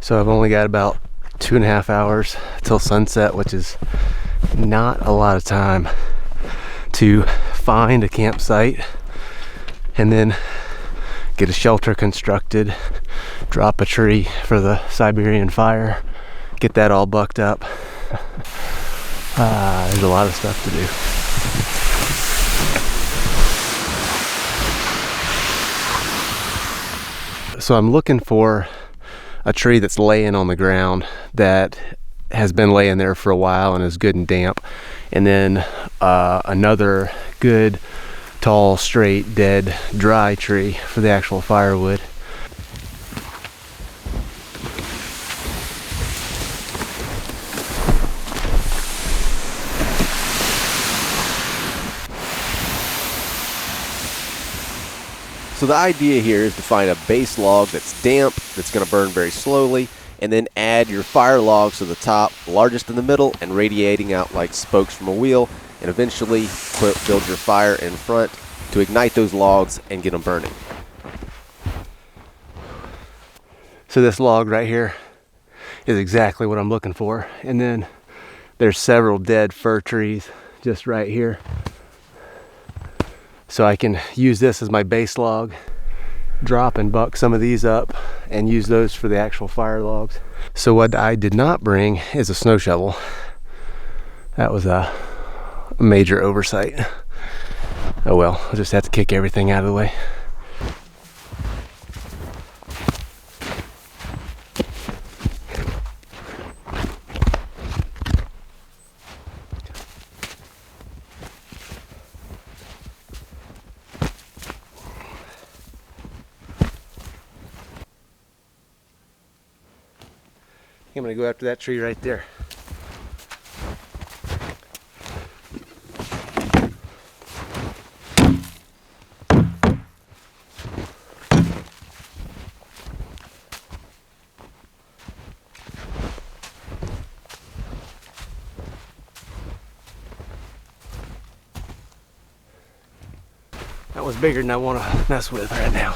So I've only got about 2.5 hours till sunset, which is not a lot of time to find a campsite and then get a shelter constructed, drop a tree for the Siberian fire, get that all bucked up. There's a lot of stuff to do. So I'm looking for a tree that's laying on the ground that has been laying there for a while and is good and damp, and then another good tall straight dead dry tree for the actual firewood. So the idea here is to find a base log that's damp, that's going to burn very slowly, and then add your fire logs to the top, largest in the middle, and radiating out like spokes from a wheel, and eventually build your fire in front to ignite those logs and get them burning. So this log right here is exactly what I'm looking for. And then there's several dead fir trees just right here. So I can use this as my base log, drop and buck some of these up, and use those for the actual fire logs. So what I did not bring is a snow shovel. That was a major oversight. Oh well, I'll just have to kick everything out of the way. I'm gonna go after that tree right there. That was bigger than I want to mess with right now.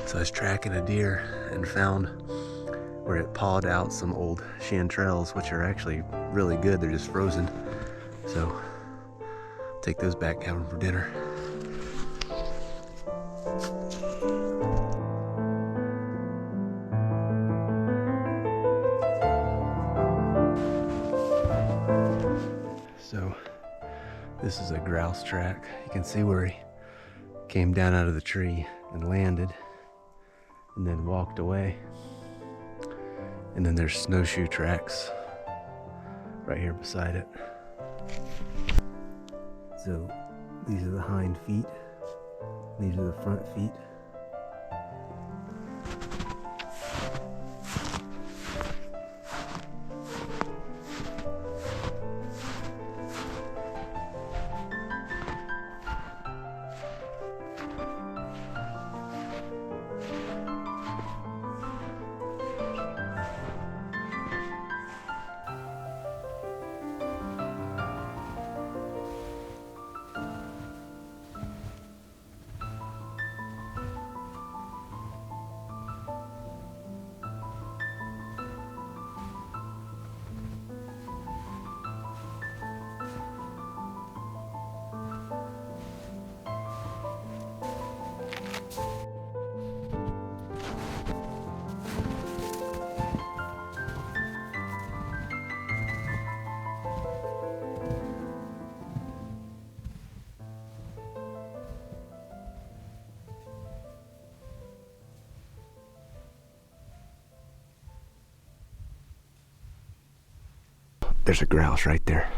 So I was tracking a deer and found where it pawed out some old chanterelles, which are actually really good. They're just frozen. So take those back, have them for dinner. So this is a grouse track. You can see where he came down out of the tree and landed and then walked away. And then there's snowshoe tracks right here beside it. So these are the hind feet, these are the front feet. There's a grouse right there.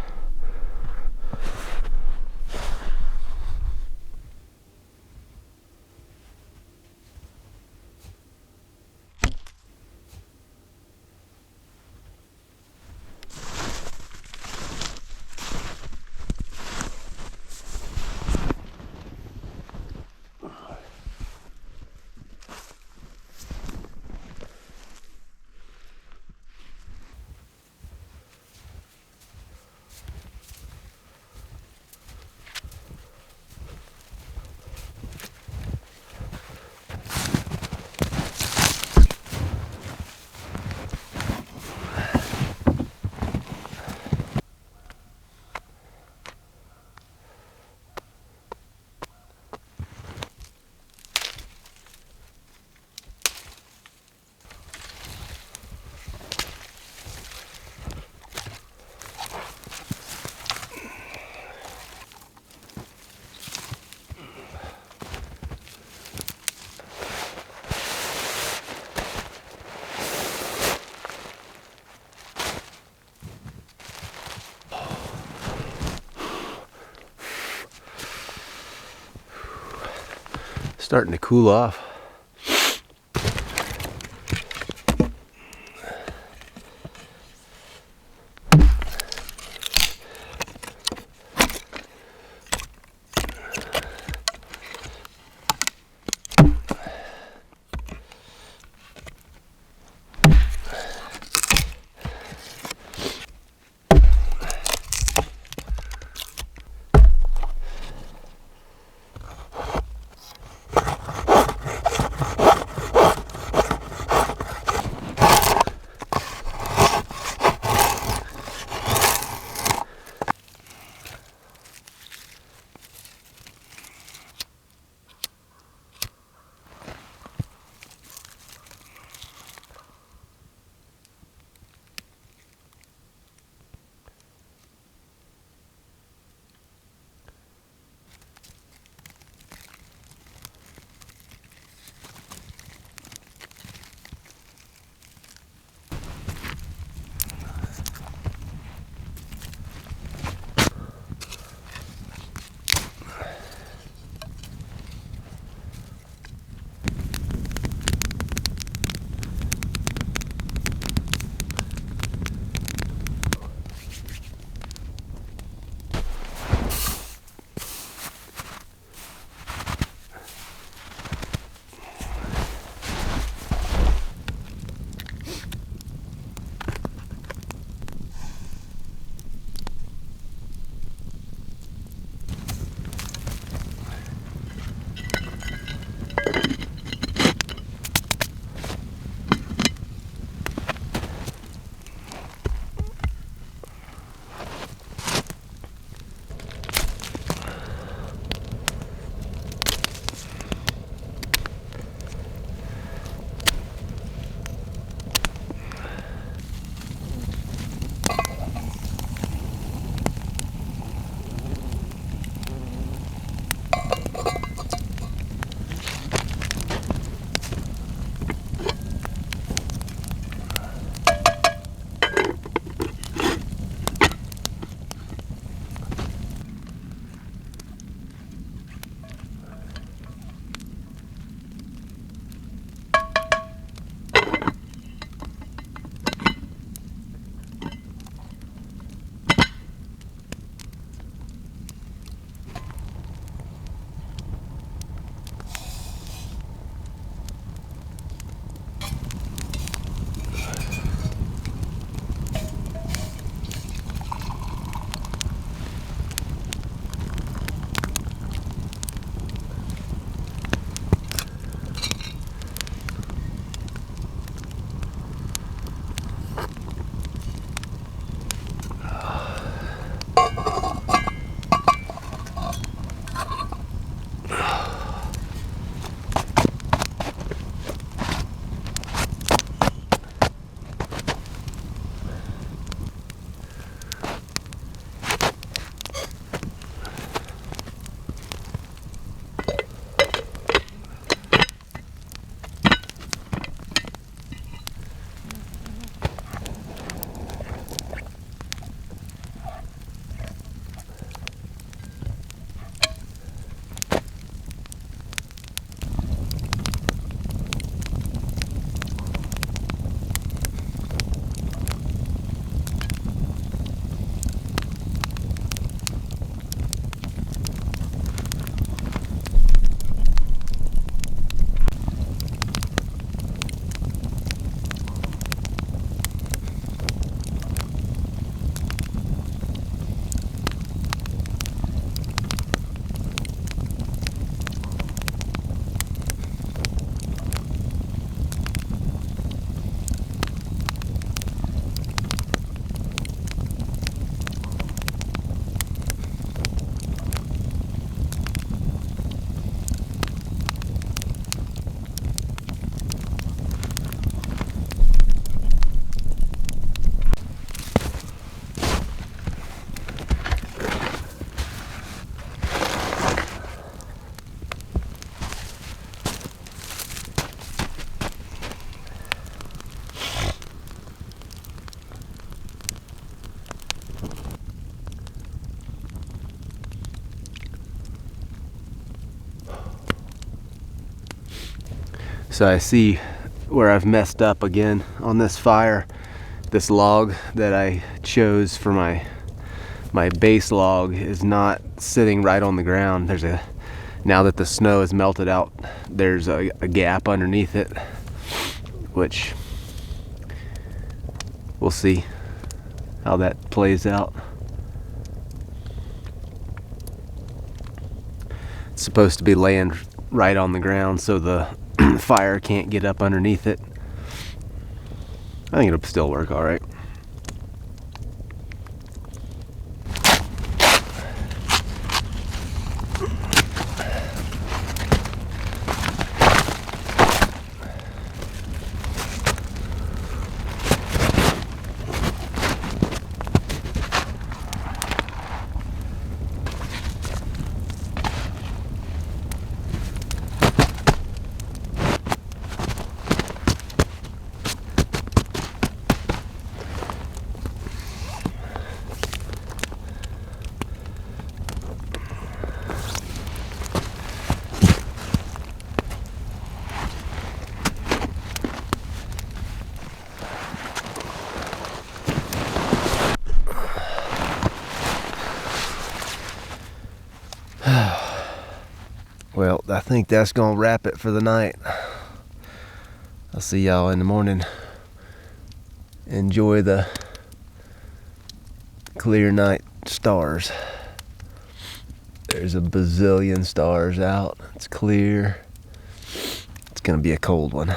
Starting to cool off. So I see where I've messed up again on this fire. This log that I chose for my base log is not sitting right on the ground. Now that the snow has melted out, there's a gap underneath it, which we'll see how that plays out. It's supposed to be laying right on the ground so the fire can't get up underneath it. I think it'll still work all right. Well, I think that's gonna wrap it for the night. I'll see y'all in the morning. Enjoy the clear night stars. There's a bazillion stars out. It's clear. It's gonna be a cold one.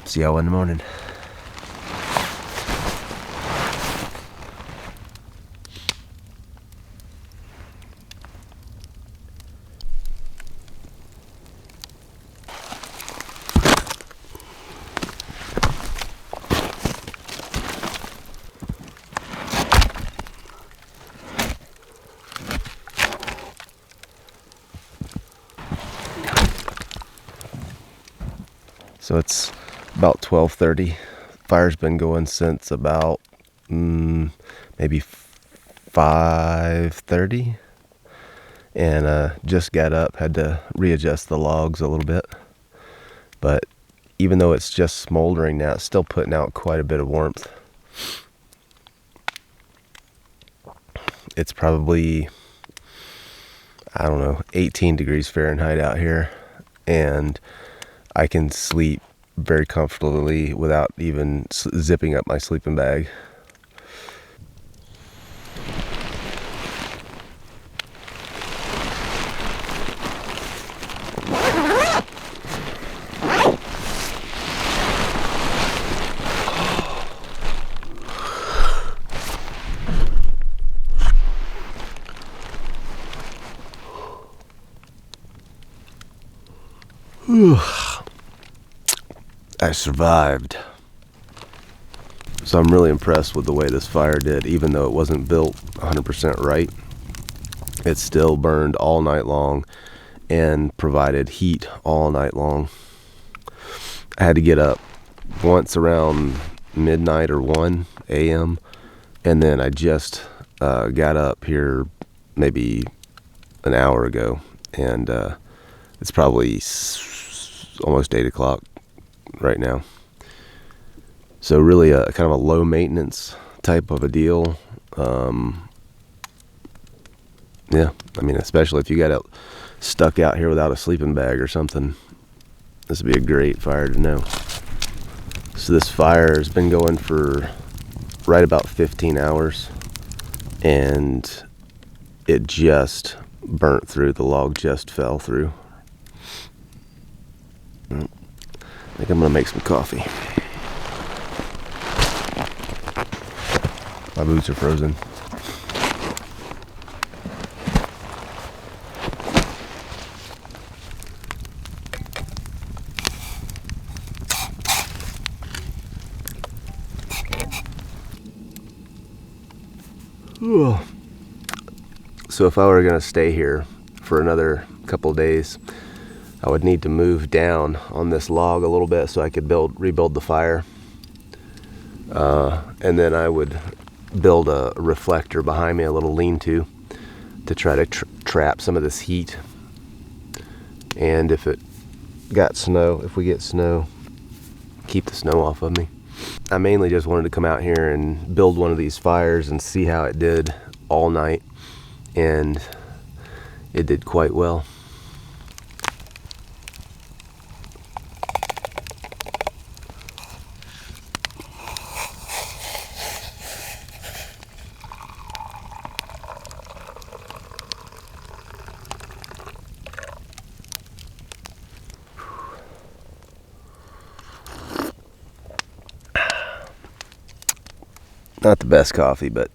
See y'all in the morning. So it's about 12:30. Fire's been going since about maybe 5:30, and just got up, had to readjust the logs a little bit. But even though it's just smoldering now, it's still putting out quite a bit of warmth. It's probably, I don't know, 18 degrees Fahrenheit out here, and I can sleep very comfortably without even zipping up my sleeping bag. I survived. So I'm really impressed with the way this fire did. Even though it wasn't built 100% right, it still burned all night long and provided heat all night long. I had to get up once around midnight or 1 a.m. and then I just got up here maybe an hour ago, and it's probably almost 8 o'clock right now. So really a kind of a low maintenance type of a deal. Yeah, I mean, especially if you got it stuck out here without a sleeping bag or something, this would be a great fire to know. So this fire has been going for right about 15 hours, and it just burnt through. The log just fell through. I think I'm gonna make some coffee. My boots are frozen. So if I were gonna stay here for another couple of days, I would need to move down on this log a little bit so I could rebuild the fire. And then I would build a reflector behind me, a little lean-to try to trap some of this heat. And if it got snow, if we get snow, keep the snow off of me. I mainly just wanted to come out here and build one of these fires and see how it did all night, and it did quite well. Not the best coffee, but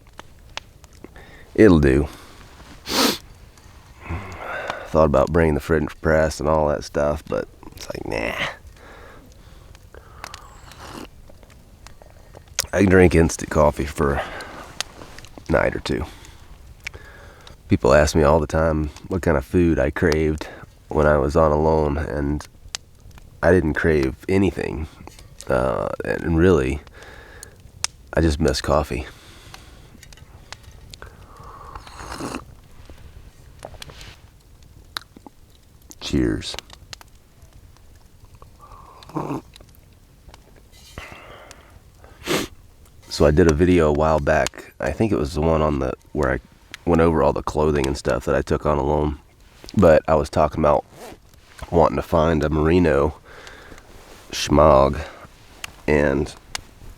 it'll do. Thought about bringing the French press and all that stuff, but it's like, nah. I can drink instant coffee for a night or two. People ask me all the time what kind of food I craved when I was on alone, and I didn't crave anything. And really, I just miss coffee. Cheers. So I did a video a while back. I think it was the one on the where I went over all the clothing and stuff that I took on alone. But I was talking about wanting to find a merino schmog, and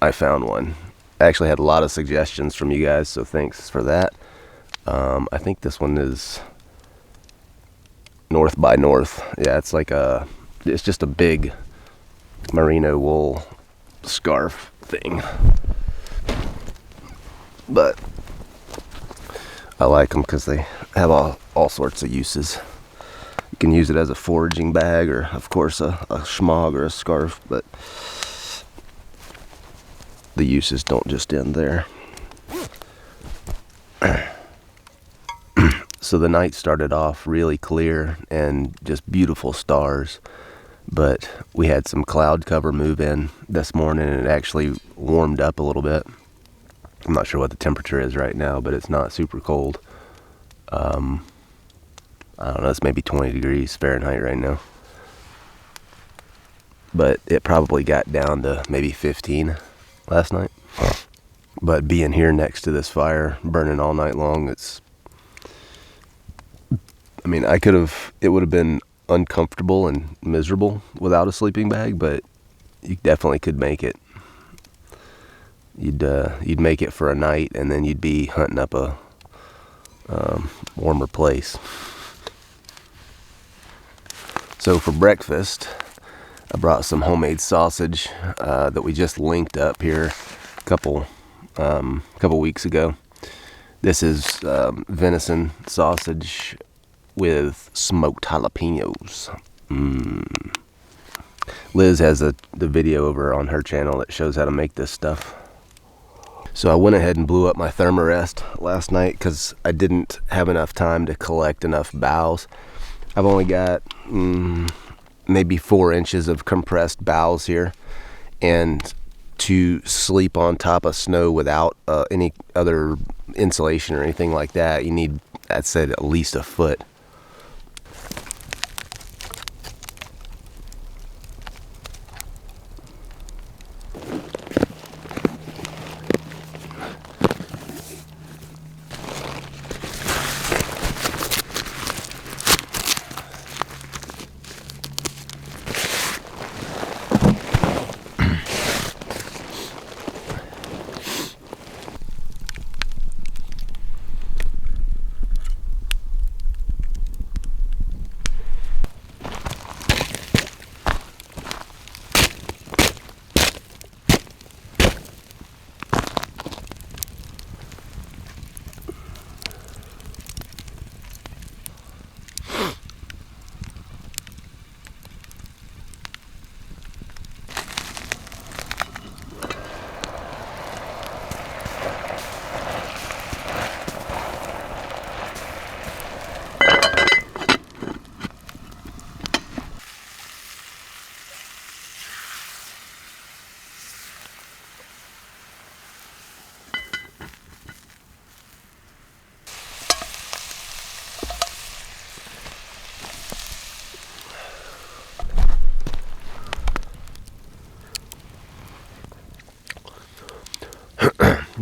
I found one. I actually had a lot of suggestions from you guys, so thanks for that. I think this one is North by North. Yeah, it's like it's just a big merino wool scarf thing. But I like them because they have all sorts of uses. You can use it as a foraging bag, or of course a schmog or a scarf, but the uses don't just end there. So the night started off really clear and just beautiful stars, but we had some cloud cover move in this morning, and it actually warmed up a little bit. I'm not sure what the temperature is right now, but it's not super cold. I don't know, it's maybe 20 degrees Fahrenheit right now. But it probably got down to maybe 15 last night. But being here next to this fire, burning all night long, it would have been uncomfortable and miserable without a sleeping bag, but you definitely could make it. You'd make it for a night, and then you'd be hunting up a warmer place. So for breakfast, I brought some homemade sausage that we just linked up here a couple weeks ago. This is venison sausage with smoked jalapenos. Liz has the video over on her channel that shows how to make this stuff. So I went ahead and blew up my Thermarest last night because I didn't have enough time to collect enough boughs. I've only got maybe 4 inches of compressed boughs here, and to sleep on top of snow without any other insulation or anything like that, you need, I'd say, at least a foot.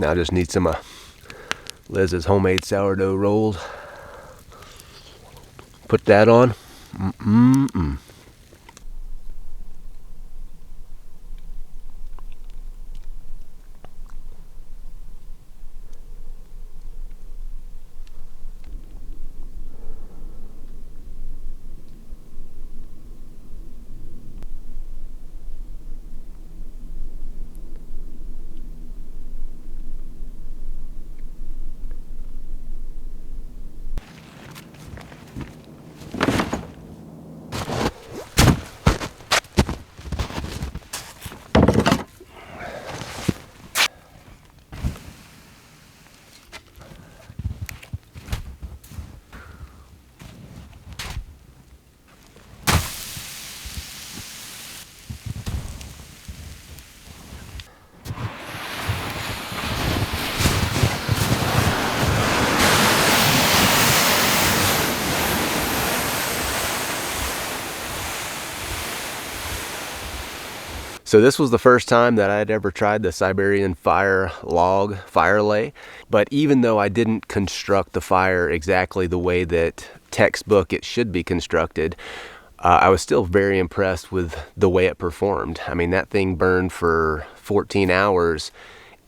Now I just need some Liz's homemade sourdough rolls. Put that on. Mm-mm-mm. So this was the first time that I had ever tried the Siberian fire lay. But even though I didn't construct the fire exactly the way that textbook it should be constructed, I was still very impressed with the way it performed. I mean, that thing burned for 14 hours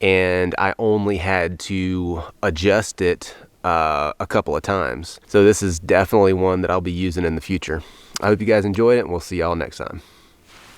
and I only had to adjust it a couple of times. So this is definitely one that I'll be using in the future. I hope you guys enjoyed it, and we'll see y'all next time.